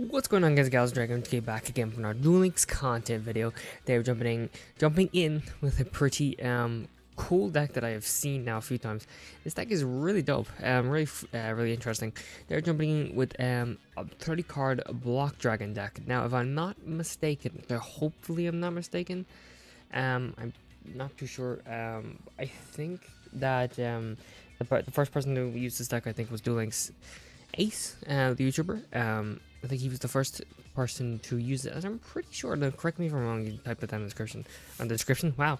What's going on, guys? Gals Dragon to get back again from our DuelLinks content video. They're jumping in with a pretty cool deck that I have seen now a few times. This deck is really dope, really interesting. They're jumping in with a 30 card block dragon deck. Now, if I'm not mistaken, hopefully I'm not mistaken. I'm not too sure. I think that the first person to use this deck, I think, was DuelLinks Ace, the YouTuber. I think he was the first person to use it, as I'm pretty sure. Now, correct me if I'm wrong. You type that down in the description. Wow.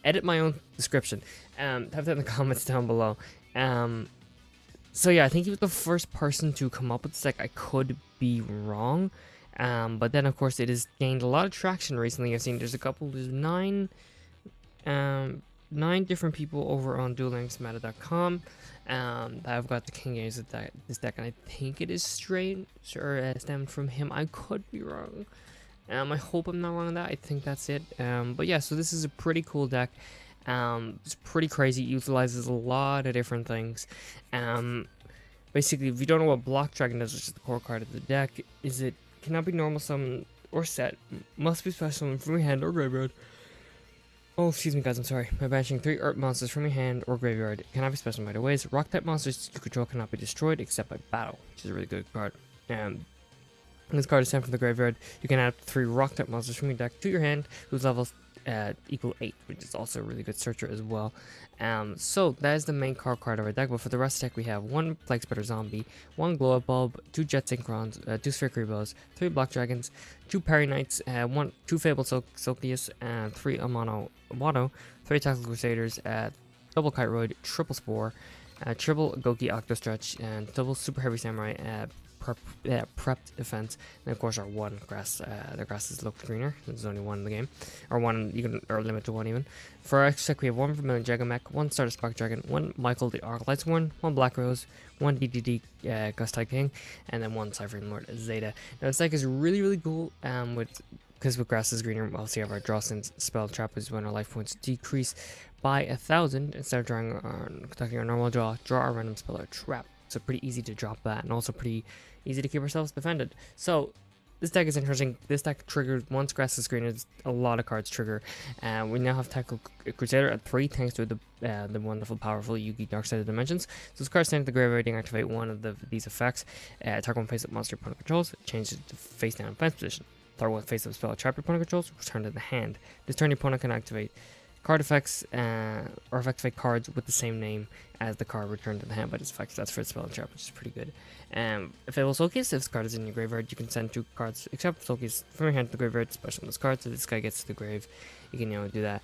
Edit my own description. Type that in the comments down below. So yeah, I think he was the first person to come up with this deck. I could be wrong. But then, of course, it has gained a lot of traction recently. I've seen there's nine different people over on duellinksmeta.com that have got the king games of this deck, and I think it is stemmed from him. I could be wrong. I hope I'm not wrong on that. I think that's it. But yeah, so this is a pretty cool deck. It's pretty crazy. It utilizes a lot of different things. Basically, if you don't know what block dragon does, which is the core card of the deck, it cannot be normal summon or set, must be special summon from your hand or graveyard. Oh, excuse me, guys, I'm sorry. By banishing 3 Earth monsters from your hand or graveyard, it cannot be special in either ways. Rock type monsters you control cannot be destroyed except by battle, which is a really good card. This card is sent from the graveyard. You can add 3 rock type monsters from your deck to your hand, whose levels equal 8, which is also a really good searcher as well. So that is the main card of our deck. But for the rest of the deck, we have 1 Plague Spreader Zombie, 1 Glow Up Bulb, 2 Jet Synchrons, 2 Sphere Bows, 3 Block Dragons, 2 Parry Knights, 2 Fabled Sulkius, 3 Amano Wado, 3 Tactical Crusaders, double Kiteroid, triple Spore, triple Goki Octostretch, and double Super Heavy Samurai, prepped defense, and of course our 1 grass. The grass is looked greener. There's only 1 in the game, or 1 or limit to 1 even. For our extra deck, we have 1 Vermilion Jagamech, 1 Starter Spark Dragon, 1 Michael the Arclight's 1 Black Rose, 1 DDD Gust Tide King, and then 1 Cyphering Lord Zeta. Now this deck is really cool. Because with grass is greener, we also have our draw since spell trap is when our life points decrease by 1,000. Instead of conducting our normal draw our random spell or trap. So pretty easy to drop that, and also pretty easy to keep ourselves defended. So this deck is interesting. This deck triggers once grass is green. It's a lot of cards trigger. We now have Tactical Crusader at 3 thanks to the wonderful, powerful Yugi Dark Side of Dimensions. So this card sent to the graveyard and activate one of these effects. Target 1 face-up monster opponent controls. Change it to face-down defense position. Target 1 face-up spell trap your opponent controls. Return to the hand. This turn, your opponent can activate card effects or activate cards with the same name as the card returned to the hand by this effect. That's for its spell and trap, which is pretty good. If it was Sulkius, if this card is in your graveyard, you can send 2 cards except Sulkius from your hand to the graveyard, especially on this card. So this guy gets to the grave. You can do that.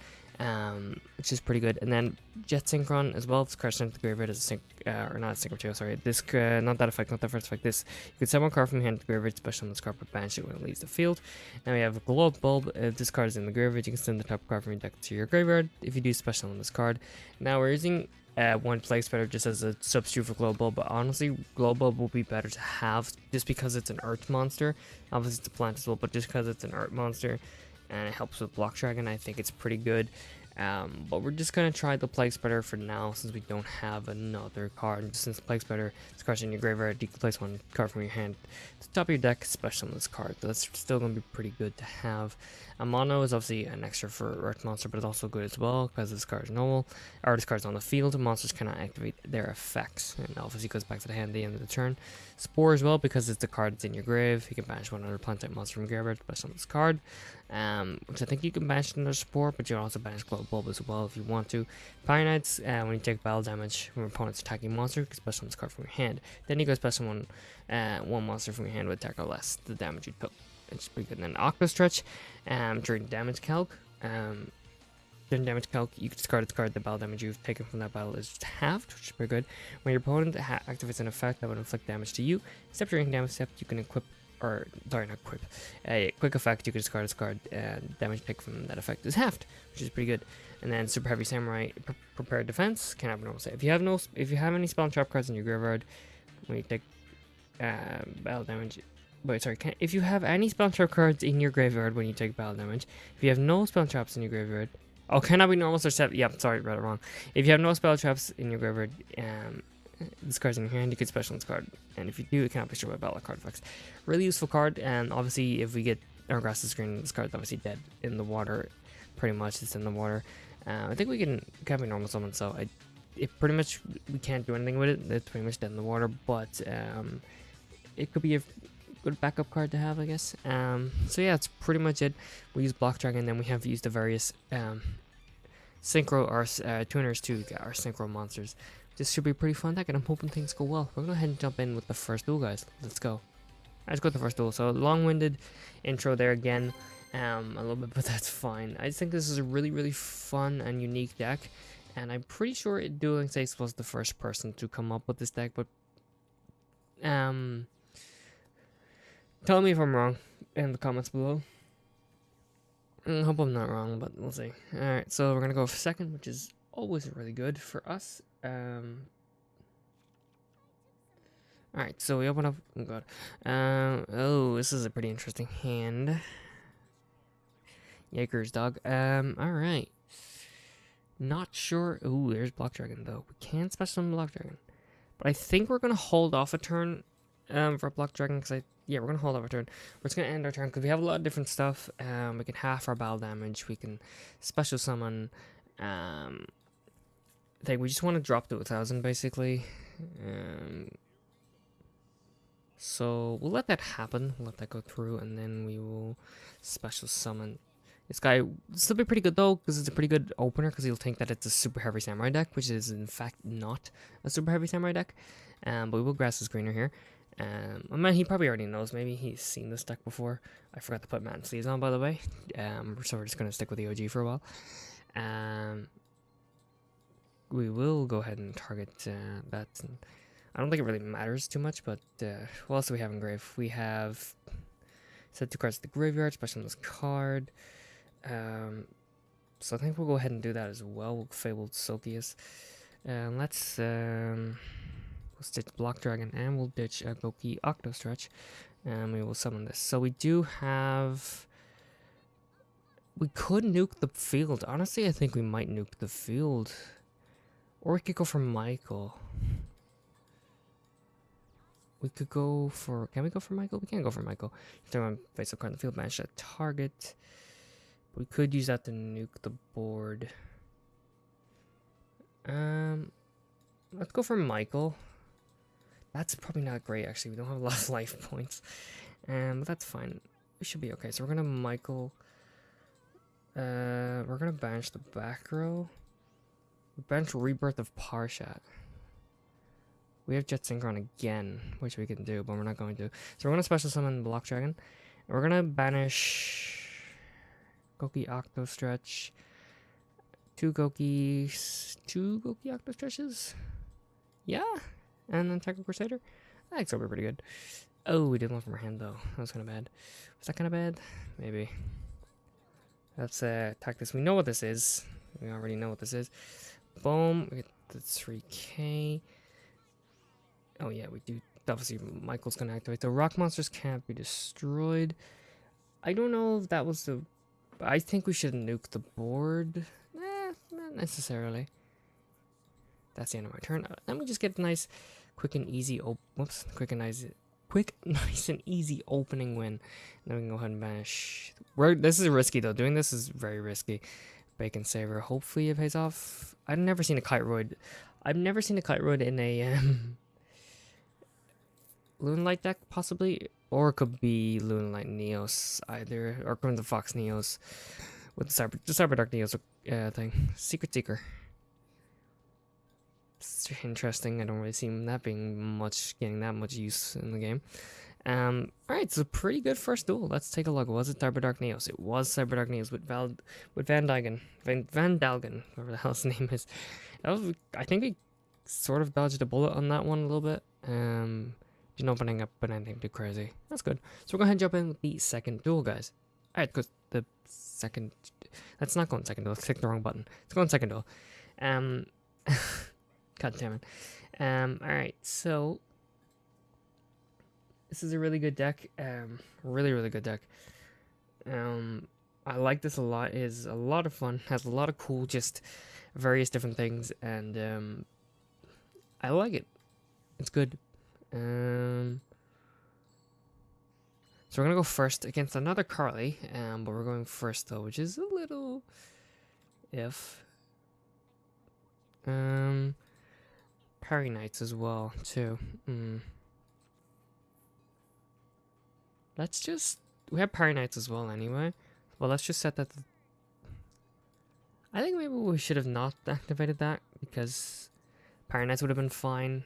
Which is pretty good. And then Jet Synchron as well. This card sent to the graveyard as a sync, or not a sync material, sorry. This, not that effect, not that first effect. This, you can send 1 card from your hand to the graveyard, especially on this card, but banish it when it leaves the field. Now we have a Glow Up Bulb. If this card is in the graveyard, you can send the top card from your deck to your graveyard. If you do special on this card. Now we're using 1 Plague Spreader just as a substitute for Glow Bulb, but honestly, Glow Bulb will be better to have just because it's an Earth monster. Obviously, it's a plant as well, but just because it's an Earth monster and it helps with Block Dragon, I think it's pretty good. But we're just going to try the Plague Spreader for now, since we don't have another card. Since Plague Spreader is card's in your graveyard, you can place 1 card from your hand to the top of your deck, especially on this card. So that's still going to be pretty good to have. Mono is obviously an extra for Earth Monster, but it's also good as well, because this card is normal. Or this card's on the field, monsters cannot activate their effects. And obviously goes back to the hand at the end of the turn. Spore as well, because it's the card that's in your grave. You can banish 1 other plant type monster from your graveyard, especially on this card. Which I think you can banish another Spore, but you can also banish Glow Bulb as well if you want to. Fire Knights, when you take battle damage from your opponent's attacking monster, you can special this card from your hand. Then you go special 1 monster from your hand with attack or less the damage you took. It's pretty good. And then Octostretch, during damage calc. During damage calc, you can discard its card. The battle damage you've taken from that battle is halved, which is pretty good. When your opponent activates an effect that would inflict damage to you, except during damage step, you can equip. Or, sorry, not equip. A quick effect, you can discard its card, and damage taken from that effect is halved, which is pretty good. And then Super Heavy Samurai, Prepared Defense, can have normal save. If you have any spell and trap cards in your graveyard, when you take battle damage. Wait, sorry. If you have any spell and trap cards in your graveyard when you take battle damage, if you have no spell and traps in your graveyard, oh, cannot be normal or set. Yep, sorry, read it wrong. If you have no spell traps in your graveyard, this card's in your hand, you could special this card, and if you do, it cannot be destroyed by battle card effects. Really useful card, and obviously if we get our grass screen, this card's obviously dead in the water. Pretty much, it's in the water. I think we can be normal summon, so it pretty much we can't do anything with it. It's pretty much dead in the water, but it could be a good backup card to have, I guess. So yeah, that's pretty much it. We use Block Dragon, then we have used the various synchro or tuners to get our synchro monsters. This should be a pretty fun deck, and I'm hoping things go well. We're gonna go ahead and jump in with the first duel, guys. Let's go. Let's go with the first duel. So long-winded intro there again, a little bit, but that's fine. I just think this is a really fun and unique deck, and I'm pretty sure DuelLinks Ace was the first person to come up with this deck, but tell me if I'm wrong in the comments below. I hope I'm not wrong, but we'll see. Alright, so we're gonna go for second, which is always really good for us. Alright, so we open up. Oh god. Oh, this is a pretty interesting hand. Yikers, dog. Alright. Not sure. Ooh, there's Block Dragon though. We can special summon Block Dragon, but I think we're gonna hold off a turn for Block Dragon, because we're gonna hold off a turn. We're just gonna end our turn because we have a lot of different stuff. We can half our battle damage. We can special summon. I think we just want to drop to 1,000 basically. So we'll let that happen. We'll let that go through, and then we will special summon. This guy will still be pretty good though, because it's a pretty good opener, because he'll think that it's a super heavy samurai deck, which is in fact not a super heavy samurai deck. But we will grass the screener here. I mean, he probably already knows. Maybe he's seen this deck before. I forgot to put matte sleeves on, by the way. So we're just gonna stick with the OG for a while. We will go ahead and target that. I don't think it really matters too much, but what else do we have in grave? We have set 2 cards to the graveyard, special on this card. So I think we'll go ahead and do that as well. We'll Fabled Sulkius. We'll stitch Block Dragon, and we'll ditch a Goki Octo Stretch, and we will summon this. So we do have. We could nuke the field. Honestly, I think we might nuke the field, or we could go for Michael. We could go for. Can we go for Michael? We can't go for Michael. Turn on face up card in the field, banish that target. We could use that to nuke the board. Let's go for Michael. That's probably not great, actually. We don't have a lot of life points. But that's fine. We should be okay. So we're gonna Michael. We're gonna banish the back row. Bench Rebirth of Parshat. We have Jet Synchron again, which we can do, but we're not going to. So we're gonna special summon Block Dragon. And we're gonna banish Goki Octo Stretch. 2 Goki Octo Stretches. Yeah. And then Techno Crusader. I think that'll be pretty good. Oh, we did one from our hand though. That was kind of bad. Was that kind of bad? Maybe. Let's attack this. We know what this is. We already know what this is. Boom. We get the 3k. Oh yeah, we do. Obviously, Michael's gonna activate. The rock monsters can't be destroyed. I don't know if that was the. I think we should nuke the board. Not necessarily. That's the end of my turn. Let me just get a nice, quick and easy. Quick, nice and easy opening win. Then we can go ahead and banish. This is risky though. Doing this is very risky. Bacon Saver. Hopefully it pays off. I've never seen a Kite Roid. I've never seen a Kite Roid in a Lunalight deck, possibly, or it could be Lunalight Neos either, or Crimson the Fox Neos with the Cyber Dark Neos thing. Secret Seeker. It's interesting. I don't really see that being getting that much use in the game. Alright, it's a pretty good first duel. Let's take a look. Was it Cyber Dark Neos? It was Cyber Dark Neos with Van Dalgen, whatever the hell his name is. I think we sort of dodged a bullet on that one a little bit. Didn't opening up but anything too crazy. That's good. So we're going to jump in with the second duel, guys. Alright, because the second. Let's not go in second duel. Let's click the wrong button. Let's go in second duel. God damn it. Alright, so this is a really good deck. Really good deck. I like this a lot. It is a lot of fun. Has a lot of cool, just various different things, and I like it. It's good. So we're gonna go first against another Carly, but we're going first though, which is a little if. Parry Knights as well too. Let's just we have Parry Knights as well anyway. Well, let's just set that. I think maybe we should have not activated that because Parry Knights would have been fine.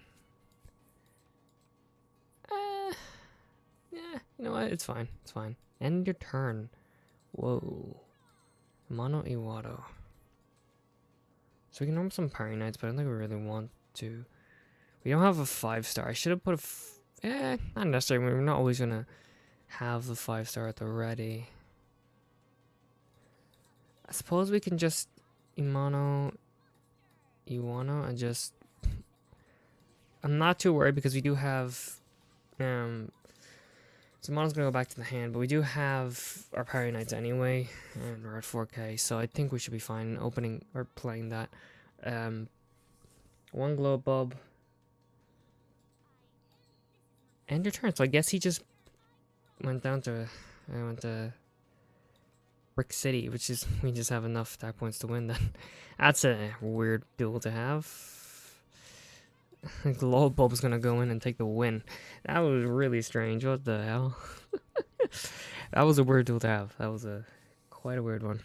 Yeah, you know what? It's fine. It's fine. End your turn. Whoa. Mono Iwado. So we can normal some Parry Knights, but I don't think we really want to. We don't have a 5-star. I should have put not necessarily. We're not always gonna have the 5-star at the ready. I suppose we can just Iwano and just. I'm not too worried because we do have so Mono's gonna go back to the hand, but we do have our Parry Knights anyway, and we're at 4k, so I think we should be fine opening or playing that. One glow bulb. End your turn. So I guess he just went down to Brick City, which is we just have enough attack points to win. Then that's a weird duel to have. The glow bulb is gonna go in and take the win. That was really strange. What the hell? That was a weird duel to have. That was quite a weird one.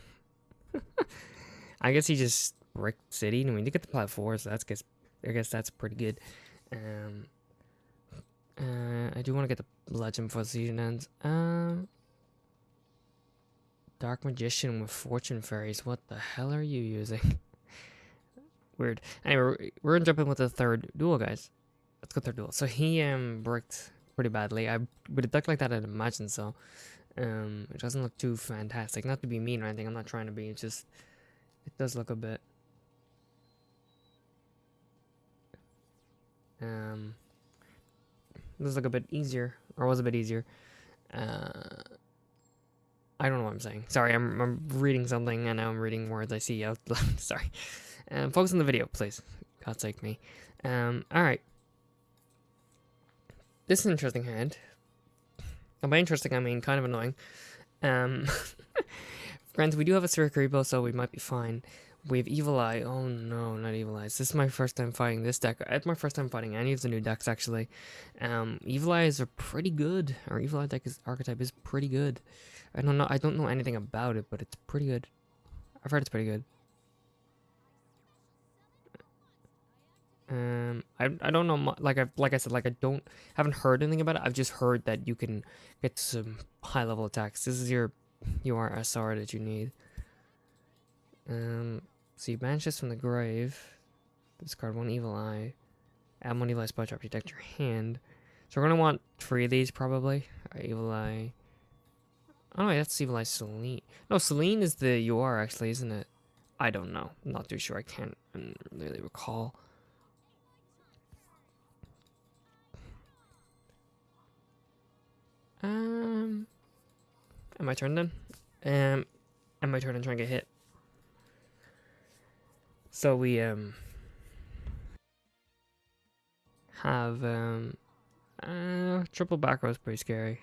I guess he just bricked City, and we did get the plat 4, so I guess that's pretty good. I do want to get the legend before the season ends. Dark Magician with Fortune Fairies. What the hell are you using? Weird. Anyway, we're gonna jump in with the third duel, guys. Let's go third duel. So he bricked pretty badly. With a deck like that, I'd imagine so. It doesn't look too fantastic. Not to be mean or anything. I'm not trying to be. It's just it does look a bit. It does look a bit easier, or was a bit easier. I don't know what I'm saying. Sorry, I'm reading something and now I'm reading words I see out loud. Sorry. Focus on the video, please. God's sake me. Alright. This is an interesting hand. And by interesting, I mean kind of annoying. Granted, we do have a Sirikaribo, so we might be fine. We have Evil Eye. Oh no, not Evil Eyes. This is my first time fighting this deck. It's my first time fighting any of the new decks, actually. Evil Eyes are pretty good. Our Evil Eye archetype is pretty good. I don't know anything about it, but it's pretty good. I've heard it's pretty good. I don't know, like I said, I haven't heard anything about it. I've just heard that you can get some high level attacks. This is your SR that you need. So you banish this from the grave. Discard one Evil Eye. Add one Evil Eye spell trap to protect your hand. So we're gonna want 3 of these probably. Evil Eye. Oh no, that's Evil Eye Celine. No, Celine is the UR actually, isn't it? I don't know. I'm not too sure. I can't really recall. My turn then? And my turn and try and get hit. So we have triple back row is pretty scary.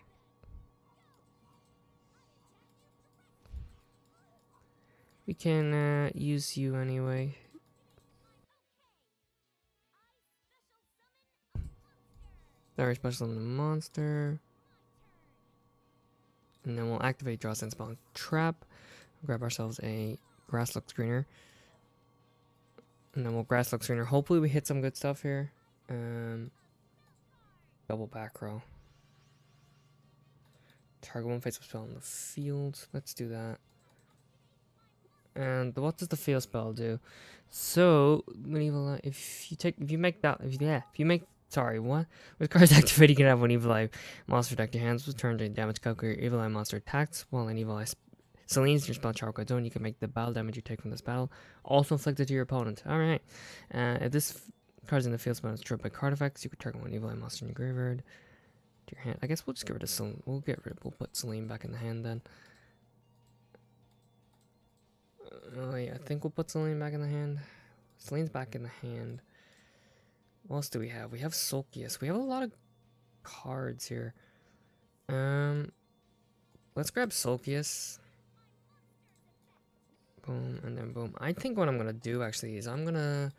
We can use you anyway. Very special summon the monster. And then we'll activate draw sense spell trap. Grab ourselves a Grasslook Screener. And then we'll Grasslook Screener. Hopefully we hit some good stuff here. Double back row. Target one face-up spell in the field. Let's do that. And what does the field spell do? So if you make sorry, what? With cards activated, you can have one Evil Eye monster deck your hands. Return to damage calculator. Evil Eye monster attacks while an Evil Eye Celine's your spell charcoal zone. You can make the battle damage you take from this battle also inflicted to your opponent. Alright. If this card's in the field spell is triggered by card effects, you can target one Evil Eye monster in your graveyard to your hand. I guess we'll just get rid of Celine. We'll put Celine back in the hand then. Oh yeah, I think we'll put Celine back in the hand. Celine's back in the hand. What else do we have? We have Sulkius. We have a lot of cards here. Let's grab Sulkius. Boom, and then boom. I think what I'm gonna do actually is I'm gonna...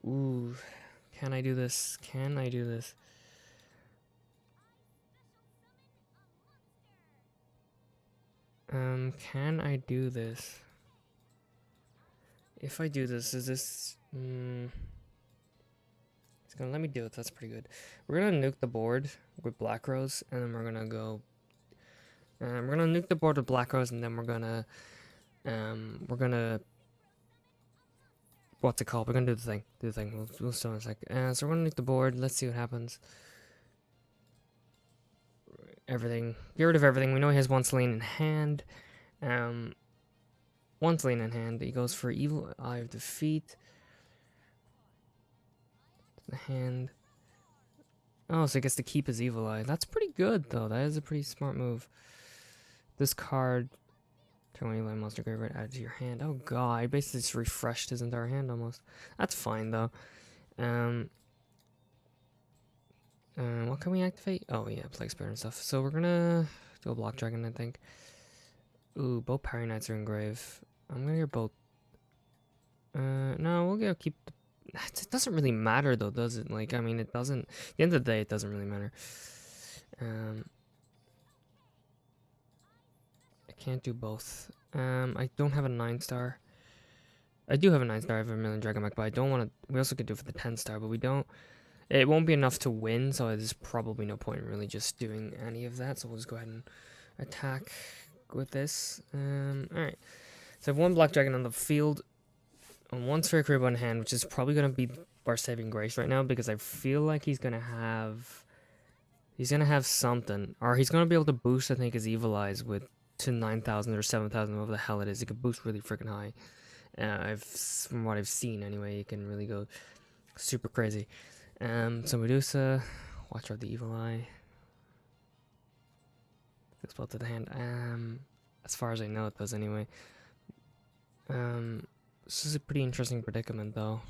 Ooh, can I do this? Can I do this? Can I do this? If I do this, is this... It's gonna let me do it, that's pretty good. We're gonna nuke the board with Black Rose, and then we're gonna go... we're gonna nuke the board with Black Rose, and then we're gonna... What's it called? We're gonna do the thing. We'll start in a sec. So we're gonna nuke the board, let's see what happens. Everything. Get rid of everything. We know he has one Selene in hand. One Selene in hand. He goes for Evil Eye of Defeat. The hand. Oh, so he gets to keep his Evil Eye. That's pretty good, though. That is a pretty smart move. This card. Turn one Evil Eye monster graveyard add to your hand. Oh god, I basically just refreshed his entire hand almost. That's fine, though. What can we activate? Oh yeah, Plague Spirit and stuff. So we're gonna do a Block Dragon, I think. Ooh, both Parry Knights are in grave. I'm gonna get both. No, we'll keep. It doesn't really matter though, does it? Like, I mean, it doesn't. At the end of the day, it doesn't really matter. I can't do both. I don't have a 9-star. I do have a 9-star. I have a Million Dragon Mech, but I don't want to. We also could do it for the 10-star, but we don't. It won't be enough to win, so there's probably no point in really just doing any of that. So we'll just go ahead and attack with this. Alright. So I have one Black Dragon on the field, and one Sphere Crib on hand, which is probably going to be our saving grace right now, because I feel like he's going to have something. Or he's going to be able to boost, I think, his Evil Eyes to 9,000 or 7,000, whatever the hell it is. He could boost really freaking high. From what I've seen, anyway, he can really go super crazy. So Medusa, watch out the Evil Eye. Goes both to the hand. As far as I know, it does anyway. This is a pretty interesting predicament, though.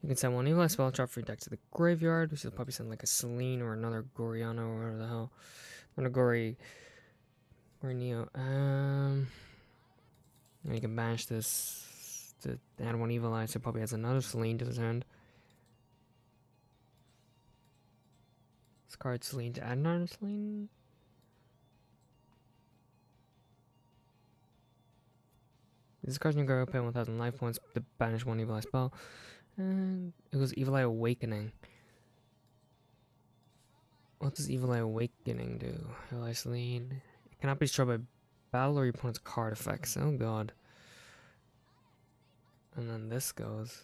You can send one Evil Eye spell drop for your deck to the graveyard. We should probably send like a Selene or another Goriana or whatever the hell. Another Neo. You can banish this to add one Evil Eye, so probably has another Selene to his hand. Discard Selene to add another Selene. This card's new graveyard, pay 1,000 life points to banish one Evil Eye spell. And it was Evil Eye Awakening. What does Evil Eye Awakening do? Evil Eye Selene. It cannot be destroyed by battle or your opponent's card effects. Oh god. And then this goes.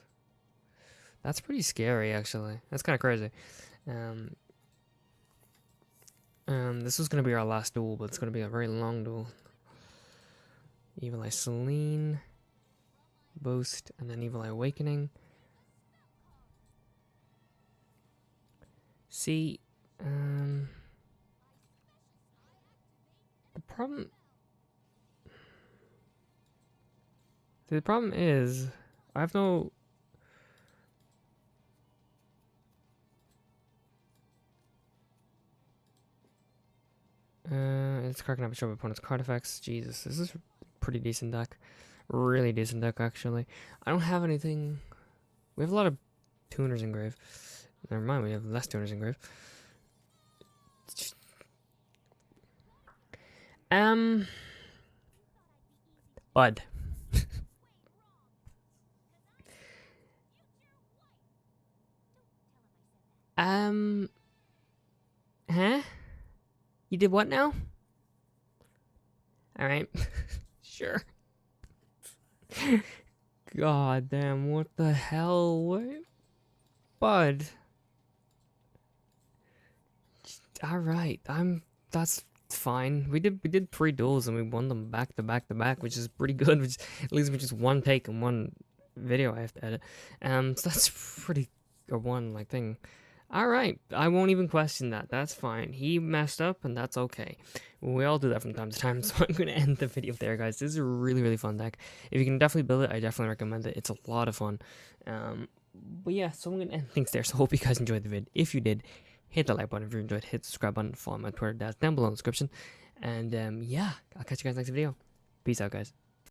That's pretty scary, actually. That's kind of crazy. This was going to be our last duel, but it's going to be a very long duel. Evil Eye Selene. Boost. And then Evil Eye Awakening. See, the problem is, I have no... This card can have a show of opponent's card effects. Jesus, this is a pretty decent deck. Really decent deck, actually. I don't have anything... We have a lot of tuners in grave. Never mind, we have less tuners in grave. Bud. Huh? You did what now? Alright. Sure. God damn, what the hell? What? Bud. Alright, that's fine. We did 3 duels and we won them back to back to back, which is pretty good, which at least with just one take and one video I have to edit. So that's pretty, or one like thing. Alright, I won't even question that. That's fine. He messed up, and that's okay. We all do that from time to time, so I'm going to end the video there, guys. This is a really, really fun deck. If you can definitely build it, I definitely recommend it. It's a lot of fun. But yeah, so I'm going to end things there. So hope you guys enjoyed the vid. If you did, hit the like button. If you enjoyed, hit the subscribe button. Follow my Twitter, that's down below in the description. And yeah, I'll catch you guys next video. Peace out, guys.